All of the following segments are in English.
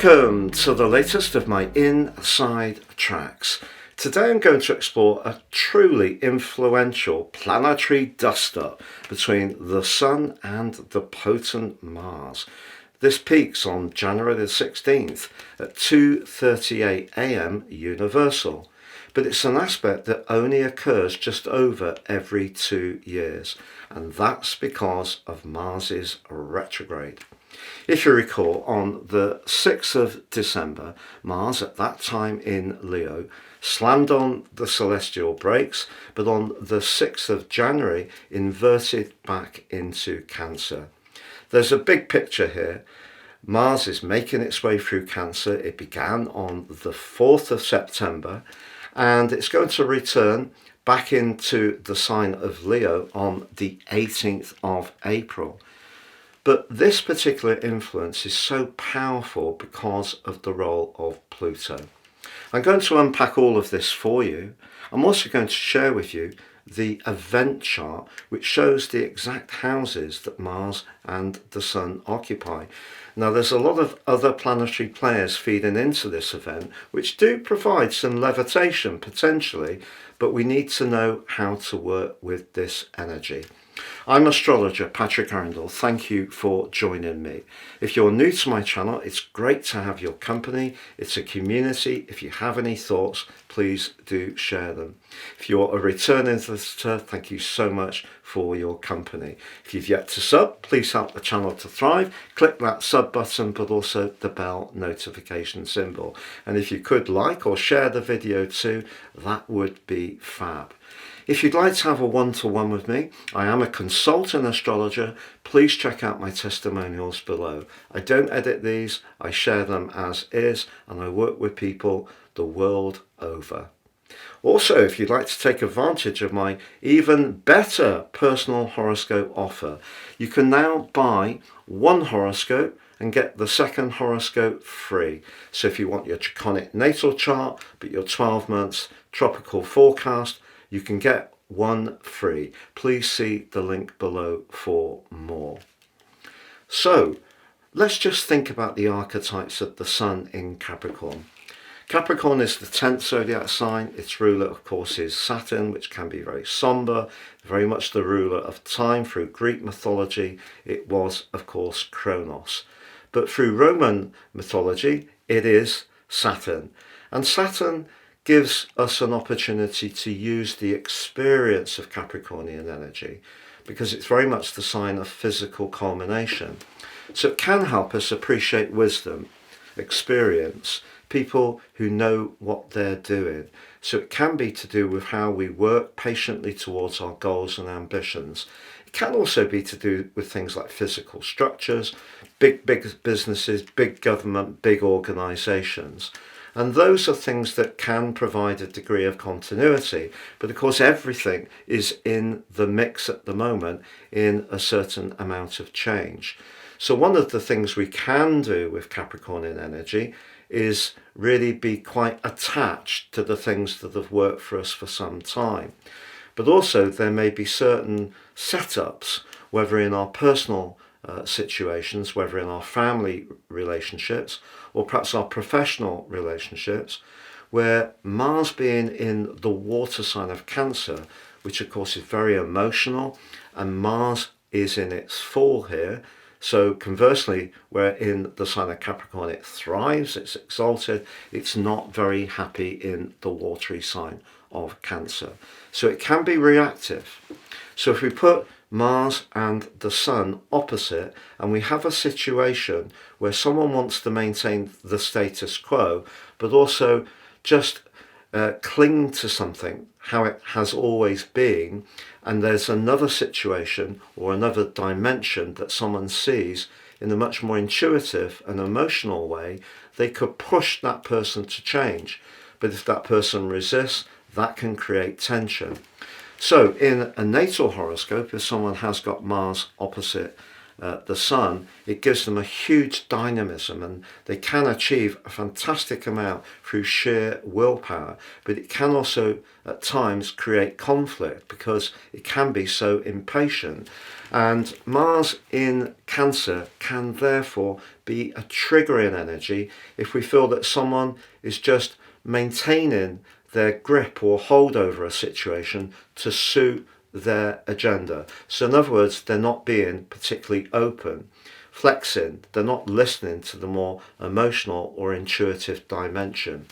Welcome to the latest of my Inside Tracks. Today I'm going to explore a truly influential planetary dust-up between the Sun and the potent Mars. This peaks on January the 16th at 2:38 a.m. Universal, but it's an aspect that only occurs just over every 2 years, and that's because of Mars's retrograde. If you recall, on the 6th of December, Mars, at that time in Leo, slammed on the celestial brakes, but on the 6th of January, inverted back into Cancer. There's a big picture here. Mars is making its way through Cancer. It began on the 4th of September, and it's going to return back into the sign of Leo on the 18th of April. But this particular influence is so powerful because of the role of Pluto. I'm going to unpack all of this for you. I'm also going to share with you the event chart, which shows the exact houses that Mars and the Sun occupy. Now, there's a lot of other planetary players feeding into this event, which do provide some levitation potentially, but we need to know how to work with this energy. I'm astrologer Patrick Arundell. Thank you for joining me. If you're new to my channel, it's great to have your company. It's a community. If you have any thoughts, please do share them. If you're a returning visitor, thank you so much for your company. If you've yet to sub, please help the channel to thrive. Click that sub button, but also the bell notification symbol. And if you could like or share the video too, that would be fab. If you'd like to have a one-to-one with me, I am a consultant astrologer. Please check out my testimonials below. I don't edit these, I share them as is, and I work with people the world over. Also, if you'd like to take advantage of my even better personal horoscope offer, you can now buy one horoscope and get the second horoscope free. So if you want your draconic natal chart, but your 12 months tropical forecast, you can get one free. Please see the link below for more. So let's just think about the archetypes of the Sun in Capricorn. Capricorn is the 10th zodiac sign. Its ruler, of course, is Saturn, which can be very somber, very much the ruler of time. Through Greek mythology, it was, of course, Kronos. But through Roman mythology, it is Saturn. And Saturn gives us an opportunity to use the experience of Capricornian energy because it's very much the sign of physical culmination. So it can help us appreciate wisdom, experience, people who know what they're doing. So it can be to do with how we work patiently towards our goals and ambitions. It can also be to do with things like physical structures, big businesses, big government, big organisations. And those are things that can provide a degree of continuity. But of course, everything is in the mix at the moment in a certain amount of change. So one of the things we can do with Capricornian energy is really be quite attached to the things that have worked for us for some time. But also there may be certain setups, whether in our personal situations, whether in our family relationships or perhaps our professional relationships, where Mars being in the water sign of Cancer, which of course is very emotional, and Mars is in its fall here. So conversely, where in the sign of Capricorn it thrives, it's exalted, it's not very happy in the watery sign of Cancer. So it can be reactive. So if we put Mars and the Sun opposite, and we have a situation where someone wants to maintain the status quo, but also just cling to something how it has always been, and there's another situation or another dimension that someone sees in a much more intuitive and emotional way, they could push that person to change. But if that person resists, that can create tension. So in a natal horoscope, if someone has got Mars opposite the sun, it gives them a huge dynamism, and they can achieve a fantastic amount through sheer willpower. But it can also at times create conflict because it can be so impatient. And Mars in Cancer can therefore be a triggering energy if we feel that someone is just maintaining their grip or hold over a situation to suit their agenda. So in other words, they're not being particularly open, flexing, they're not listening to the more emotional or intuitive dimension.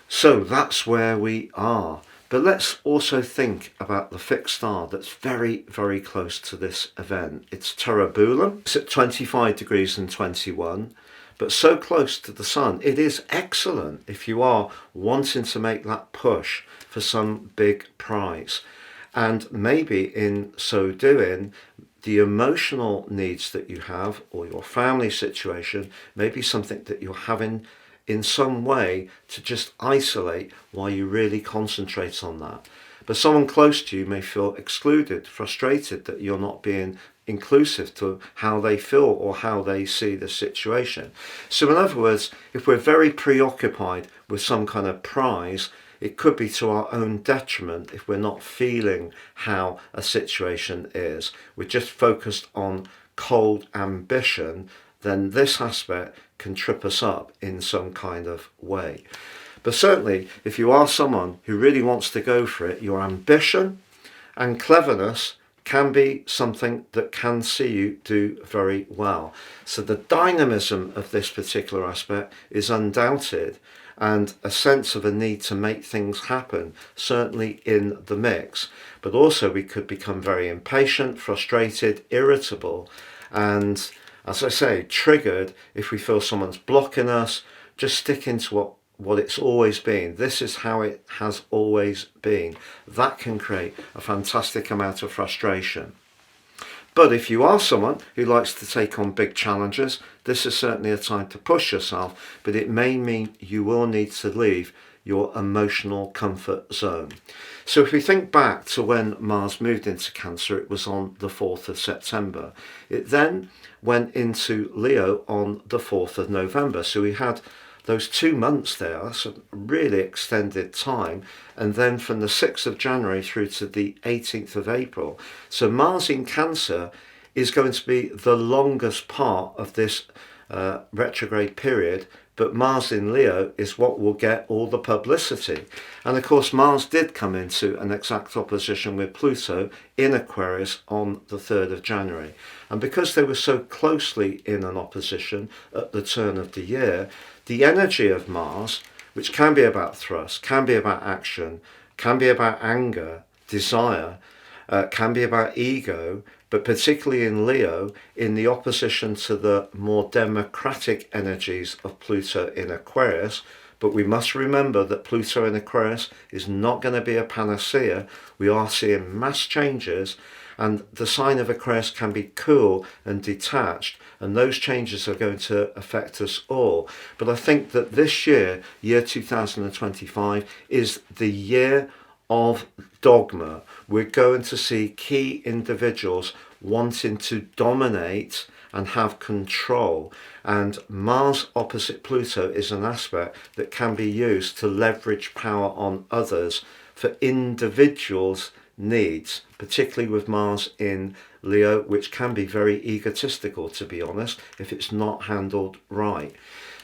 So that's where we are. But let's also think about the fixed star that's very, very close to this event. It's Terebulum. It's at 25 degrees and 21, but so close to the sun. It is excellent if you are wanting to make that push for some big prize. And maybe in so doing, the emotional needs that you have or your family situation may be something that you're having in some way to just isolate while you really concentrate on that. But someone close to you may feel excluded, frustrated that you're not being inclusive to how they feel or how they see the situation. So in other words, if we're very preoccupied with some kind of prize, it could be to our own detriment if we're not feeling how a situation is. We're just focused on cold ambition, then this aspect can trip us up in some kind of way. But certainly, if you are someone who really wants to go for it, your ambition and cleverness can be something that can see you do very well. So the dynamism of this particular aspect is undoubted, and a sense of a need to make things happen certainly in the mix. But also we could become very impatient, frustrated, irritable, and as I say, triggered if we feel someone's blocking us. Just sticking to what it's always been. This is how it has always been. That can create a fantastic amount of frustration. But if you are someone who likes to take on big challenges, this is certainly a time to push yourself, but it may mean you will need to leave your emotional comfort zone. So if we think back to when Mars moved into Cancer, it was on the 4th of September. It then went into Leo on the 4th of November. So we had those 2 months there, that's a really extended time, and then from the 6th of January through to the 18th of April. So Mars in Cancer is going to be the longest part of this retrograde period, but Mars in Leo is what will get all the publicity. And of course Mars did come into an exact opposition with Pluto in Aquarius on the 3rd of January. And because they were so closely in an opposition at the turn of the year, the energy of Mars, which can be about thrust, can be about action, can be about anger, desire, can be about ego, but particularly in Leo, in the opposition to the more democratic energies of Pluto in Aquarius. But we must remember that Pluto in Aquarius is not going to be a panacea. We are seeing mass changes, and the sign of Aquarius can be cool and detached, and those changes are going to affect us all. But I think that this year, year 2025, is the year of dogma. We're going to see key individuals wanting to dominate and have control, and Mars opposite Pluto is an aspect that can be used to leverage power on others for individuals' needs, particularly with Mars in Leo, which can be very egotistical, to be honest, if it's not handled right.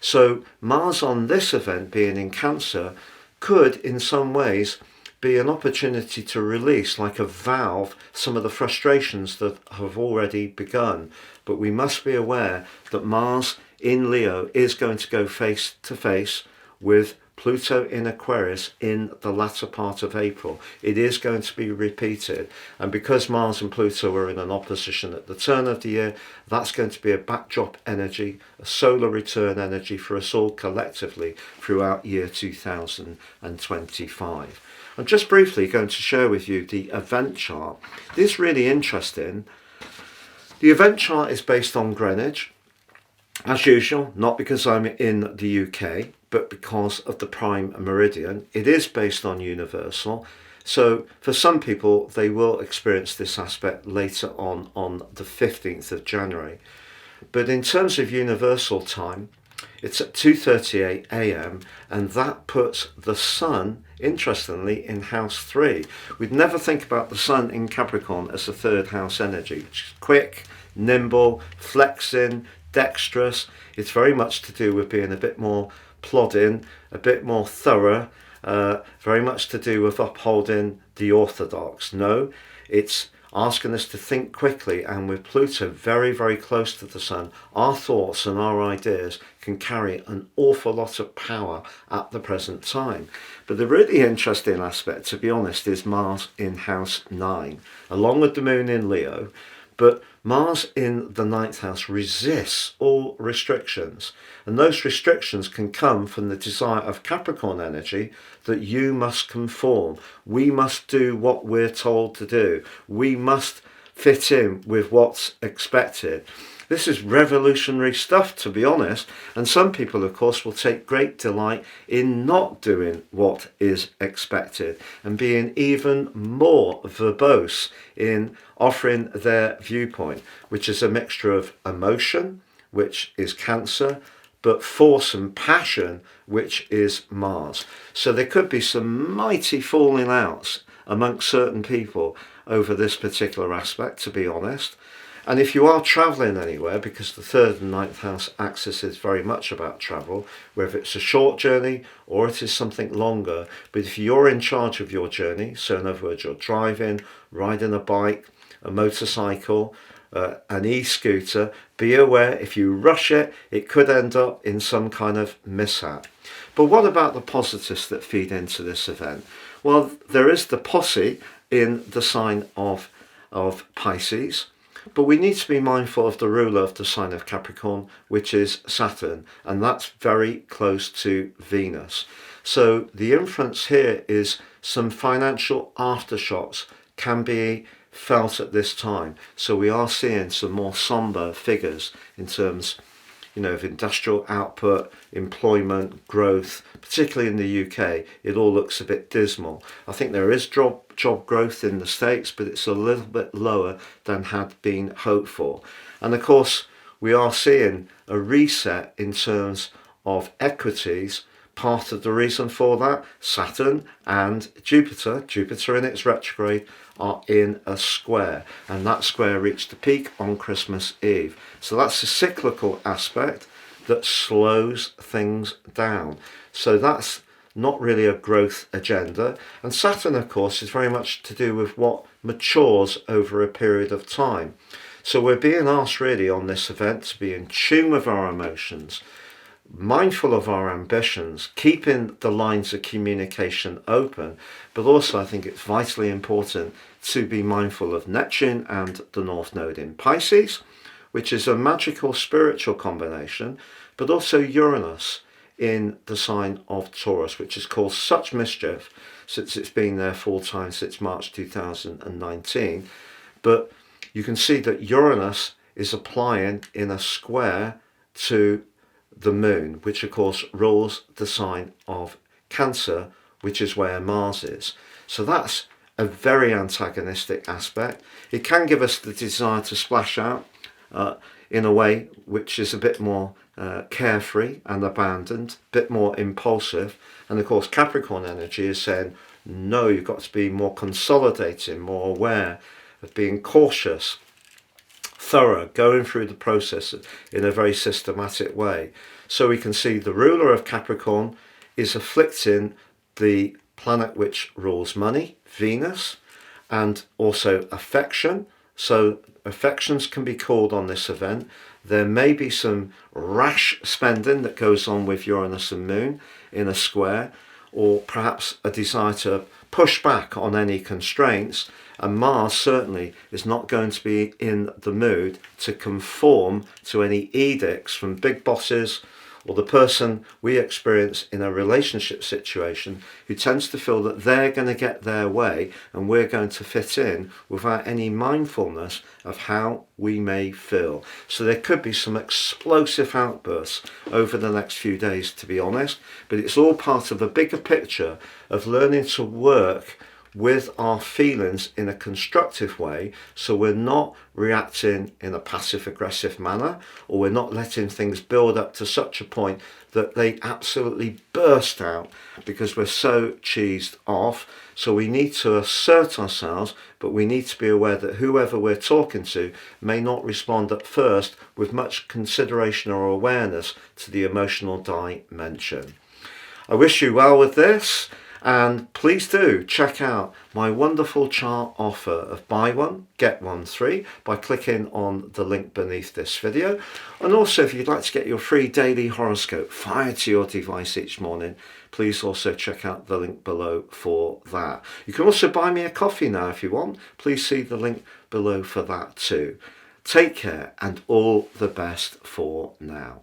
So Mars on this event being in Cancer could in some ways be an opportunity to release, like a valve, some of the frustrations that have already begun. But we must be aware that Mars in Leo is going to go face to face with Pluto in Aquarius in the latter part of April. It is going to be repeated, and because Mars and Pluto are in an opposition at the turn of the year, that's going to be a backdrop energy, a solar return energy for us all collectively throughout year 2025. I'm just briefly going to share with you the event chart. This is really interesting. The event chart is based on Greenwich, as usual, not because I'm in the UK, but because of the prime meridian. It is based on universal. So for some people, they will experience this aspect later on the 15th of January. But in terms of universal time, it's at 2:38 a.m. and that puts the sun, interestingly, in house 3. We'd never think about the sun in Capricorn as a third house energy, which is quick, nimble, flexing, dexterous. It's very much to do with being a bit more plodding, a bit more thorough, very much to do with upholding the orthodox. No, it's asking us to think quickly, and with Pluto very, very close to the sun, our thoughts and our ideas can carry an awful lot of power at the present time. But the really interesting aspect, to be honest, is Mars in house 9, along with the moon in Leo. But Mars in the 9th house resists all restrictions, and those restrictions can come from the desire of Capricorn energy that you must conform. We must do what we're told to do. We must fit in with what's expected. This is revolutionary stuff, to be honest, and some people, of course, will take great delight in not doing what is expected and being even more verbose in offering their viewpoint, which is a mixture of emotion, which is Cancer, but force and passion, which is Mars. So there could be some mighty falling outs amongst certain people over this particular aspect, to be honest. And if you are travelling anywhere, because the 3rd and 9th house axis is very much about travel, whether it's a short journey or it is something longer, but if you're in charge of your journey, so in other words, you're driving, riding a bike, a motorcycle, an e-scooter, be aware if you rush it, it could end up in some kind of mishap. But what about the positives that feed into this event? Well, there is the posse in the sign of Pisces. But we need to be mindful of the ruler of the sign of Capricorn, which is Saturn, and that's very close to Venus. So the inference here is some financial aftershocks can be felt at this time. So we are seeing some more somber figures in terms, of industrial output, employment, growth, particularly in the UK. It all looks a bit dismal. I think there is job growth in the States, but it's a little bit lower than had been hoped for. And of course, we are seeing a reset in terms of equities. Part of the reason for that, Saturn and Jupiter in its retrograde, are in a square, and that square reached the peak on Christmas Eve. So that's a cyclical aspect that slows things down. So that's not really a growth agenda. And Saturn, of course, is very much to do with what matures over a period of time. So we're being asked really on this event to be in tune with our emotions, mindful of our ambitions, keeping the lines of communication open, but also I think it's vitally important to be mindful of Neptune and the North Node in Pisces, which is a magical spiritual combination, but also Uranus in the sign of Taurus, which has caused such mischief since it's been there full time since March 2019. But you can see that Uranus is applying in a square to the moon, which of course rules the sign of Cancer, which is where Mars is. So that's a very antagonistic aspect. It can give us the desire to splash out in a way which is a bit more carefree and abandoned, a bit more impulsive. And of course Capricorn energy is saying, no, you've got to be more consolidating, more aware of being cautious, thorough, going through the process in a very systematic way. So we can see the ruler of Capricorn is afflicting the planet which rules money, Venus, and also affection. So affections can be called on this event. There may be some rash spending that goes on with Uranus and Moon in a square, or perhaps a desire to push back on any constraints. And Mars certainly is not going to be in the mood to conform to any edicts from big bosses or the person we experience in a relationship situation who tends to feel that they're going to get their way and we're going to fit in without any mindfulness of how we may feel. So there could be some explosive outbursts over the next few days, to be honest, but it's all part of a bigger picture of learning to work with our feelings in a constructive way, so we're not reacting in a passive aggressive manner, or we're not letting things build up to such a point that they absolutely burst out because we're so cheesed off. So we need to assert ourselves, but we need to be aware that whoever we're talking to may not respond at first with much consideration or awareness to the emotional dimension. I wish you well with this, and please do check out my wonderful chart offer of buy one, get one free by clicking on the link beneath this video. And also, if you'd like to get your free daily horoscope fired to your device each morning, please also check out the link below for that. You can also buy me a coffee now if you want. Please see the link below for that too. Take care and all the best for now.